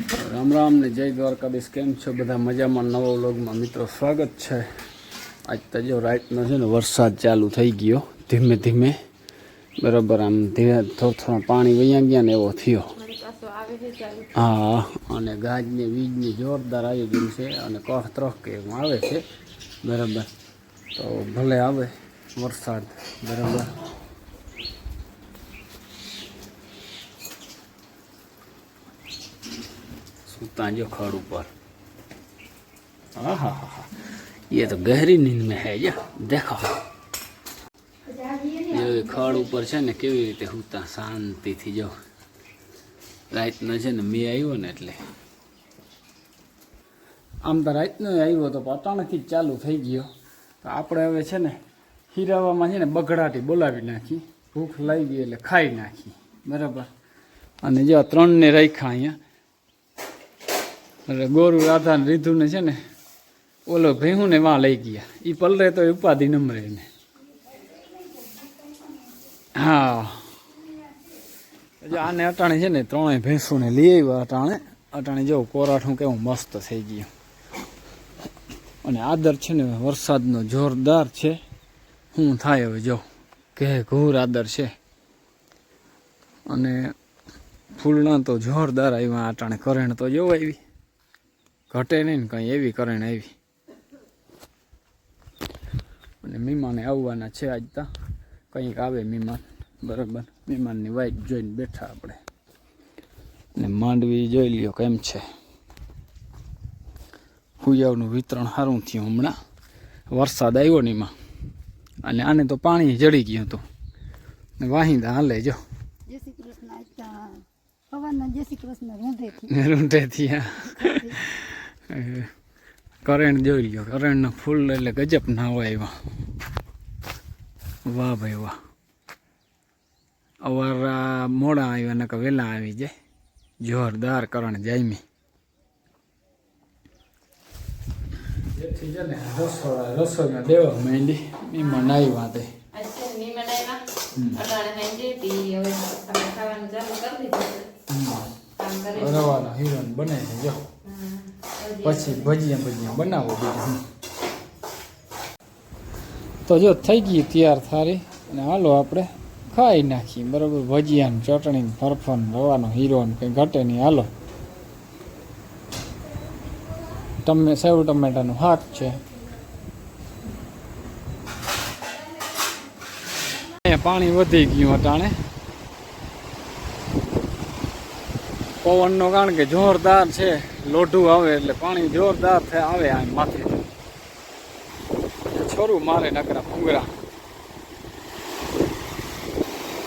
રામ રામ ને જય દ્વારકાધીશ. કેમ છો બધા? મજામાં? નવા વ્લોગમાં મિત્રો સ્વાગત છે. આજ તો જો રાતનો છે ને વરસાદ ચાલુ થઈ ગયો ધીમે ધીમે, બરાબર. આમ ધીરે થોડા પાણી વયા ગયા ને એવો થયો. હા, અને ગાજને વીજની જોરદાર આયોજન છે અને કહ ત્રહ કે એવું આવે છે, બરાબર. તો ભલે આવે વરસાદ, બરાબર. सुता जो खड़ ऊपर, हाँ हाँ हाँ, ये तो गहरी नींद में है या देखो ये खड़ ऊपर है ने केवी रीते हुता शांति थी। जो रात न है ने मैं आव्यो ने એટલે આમ તો રાતનો આવ્યો તો અચાનકથી ચાલુ થઈ ગયો. તો આપણે હવે છે ને હીરાવામાં છે ને બગડાટી બોલાવી નાખી, ભૂખ લાગી એટલે ખાઈ નાખી, બરાબર. અને જો ત્રણને રાખ્યા અહીંયા, એટલે ગોરુ રાધા ને રીધુ ને છે ને ઓલો ભેહું ને વાં લઈ ગયા. એ પલરે તો ઉપાધિ નમરે ને. હા, આને અટાણે છે ને ત્રણેય ભેંસું ને લઈ આવ્યા. અટાણે જો કોરાઠું કેવું મસ્ત થઈ ગયું. અને આદર છે ને વરસાદનો જોરદાર છે. શું થાય હવે જો કે ઘોર આદર છે. અને ફૂલના તો જોરદાર આવ્યા અટાણે. કરેણ તો જો આવી, ઘટે નહીં ને કંઈ, એવી કરેણ આવી. અને મહેમાને આવવાના છે આજ તો, કંઈક આવે મહેમાન, બરાબર. મહેમાનની વાઈટ જોઈને બેઠા આપણે. ને માંડવી જોઈ લ્યો કેમ છે. ફુયાવનું વિતરણ સારું થયું હમણાં, વરસાદ આવ્યો ને એમાં. અને આને તો પાણી જડી ગયું હતું ને વાહિંદા હાલે જો. રૂંઢેથી કરેણ જોઈ લ્યો. કરેણના ફૂલ એટલે ગજબ ના હોય એવા. વાહ ભાઈ વાહ. અવારા મોડા આવ્યા ને કે વહેલા આવી જાય. જોરદાર કરણ જાયમી. જેથી છે ને રસોઈમાં દેવા માંડી. મહેમાન આવ્યા તે રવાનો હીરો બને છે જો. પછી ભજીયા બનાવો બીજું તો જો થઈ ગઈ તૈયાર થારી. અને હાલો આપણે ખાઈ નાખીએ, બરાબર. ભજીયા ચટણી ફરફન રવાનો હીરો કંઈ ઘટે નહીં. હાલો, સેવ ટમેટાનું શાક છે. પાણી વધી ગયું અટાણે પવનનો, કારણ કે જોરદાર છે. લોઢું આવે એટલે પાણી જોરદાર આવે આ માથે. છોરું મારે નકરા ભૂંગરા.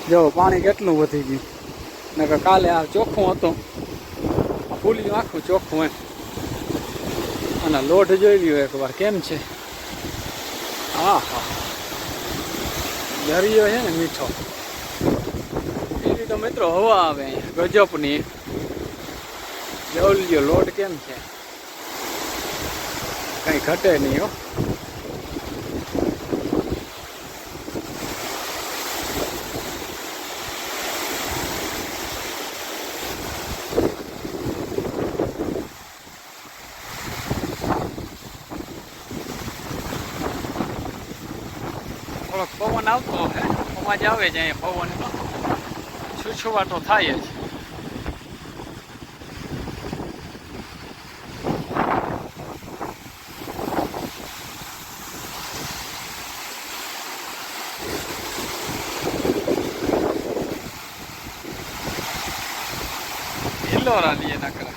જો પાણી કેટલું વધી ગયું. નકર કાલે આ ચોખ્ખું હતું, ફૂલ્યું આખું ચોખ્ખું એમ. અને લોઢ જોઈ લ્યો એકવાર કેમ છે. હા હા, દરિયો છે ને મીઠો. એની તો મિત્રો હવા આવે અહીંયા ગજબની. જોઈ લ્યો લોટ કેમ છે, કઈ ઘટે નહીં હો. થોડોક પવન આવતો હે, અવાજ આવે છે અહીંયા પવનનો. છૂછવાટો થાય જ. હિલોરા લઈએ નકરા.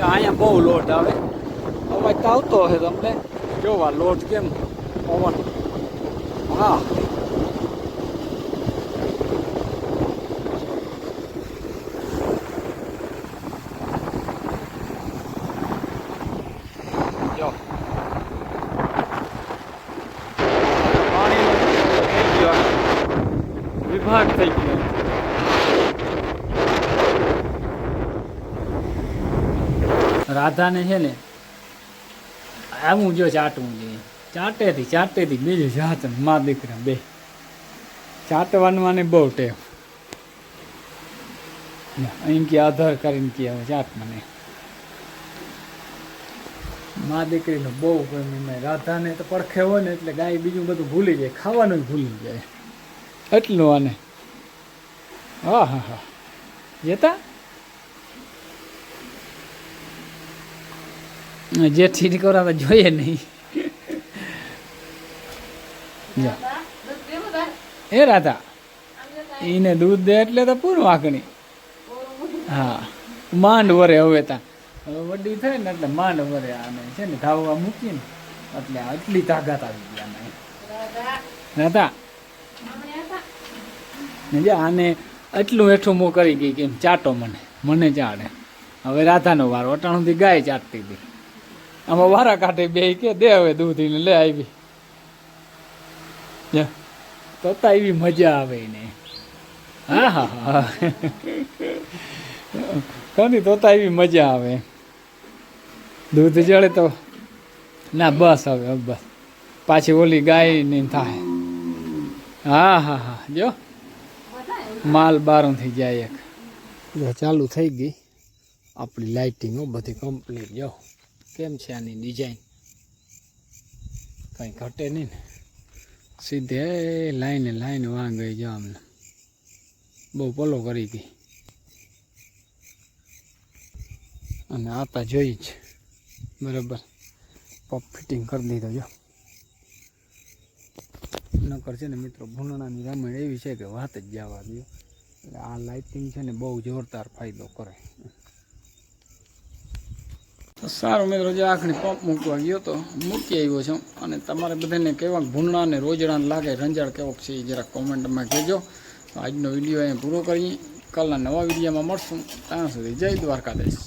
અહીંયા બહુ લોટ આવે. અવાજ તો આવતો હશે તમને. જોવા લોટ કેમ પવન. હા, જો પાણીનો થઈ ગયો, વિભાગ થઈ ગયો. રાધાને છે ને આવું જો ચાટવું જોઈએ. ચાટેથી બીજું જાત માં દીકરા બે ચાટવાનું આને બહુ ટેવ. અહીં કે આધાર કરીને કે હવે ચાટ મને મા દીકરીનો બહુ ગમે. રાધાને તો પડખે હોય ને એટલે ગાય બીજું બધું ભૂલી જાય, ખાવાનું ભૂલી જાય એટલું આને. હા હા હા જેતા જેઠી કરાવે જોઈએ નહીં. એ રાધા એને દૂધ દે એટલે તો પૂરું આંકણી. હા માંડ વરે હવે તા હવે વડી થાય ને એટલે માંડ વરે આને છે ને ધાવવા મૂકીને એટલે આટલી તાકાત આવી ગઈ આને. રાધા જે આને એટલું હેઠું મો કરી ગઈ કે એમ ચાટો મને ચાડે. હવે રાધાનો વારો અટાણું થી ગાય ચાટતી હતી. આમાં વારા કાઢે બે કે દે હવે દૂધ એને લે આવી તોતા એવી મજા આવે એને. હા હા હા કોની તોતા એવી મજા આવે. દૂધ જળે તો ના બસ હવે બસ પાછી ઓલી ગાય ને થાય. હા હા હા જો માલ બારું થઈ જાય એક. જો ચાલુ થઈ ગઈ આપણી લાઇટિંગો બધી કમ્પ્લીટ. જો કેમ છે આની ડિઝાઇન કંઈ ઘટે નહીં ને સીધે લાઈન વાં ગઈ. જો અમને બહુ પલો કરી ગઈ અને આતા જોઈ જ બરાબર પપ ફિટિંગ કરી દીધો. જો નકર છે ને મિત્રો ભૂનણાની રામાયણ એવી છે કે વાત જ જવા દો. એટલે આ લાઇટિંગ છે ને બહુ જોરદાર ફાયદો કરે. તો સારું મિત્રો જે આખણી પંપ મૂકવા ગયો તો મૂકી આવ્યો છું. અને તમારે બધાને કેવા ભૂનણા અને રોજડા લાગે રંજાડ કેવોક છે એ જરાક કોમેન્ટમાં કહેજો. તો આજનો વિડીયો અહીંયા પૂરો કરીએ. કાલના નવા વિડીયોમાં મળશું. ત્યાં સુધી જય દ્વારકાધીશ.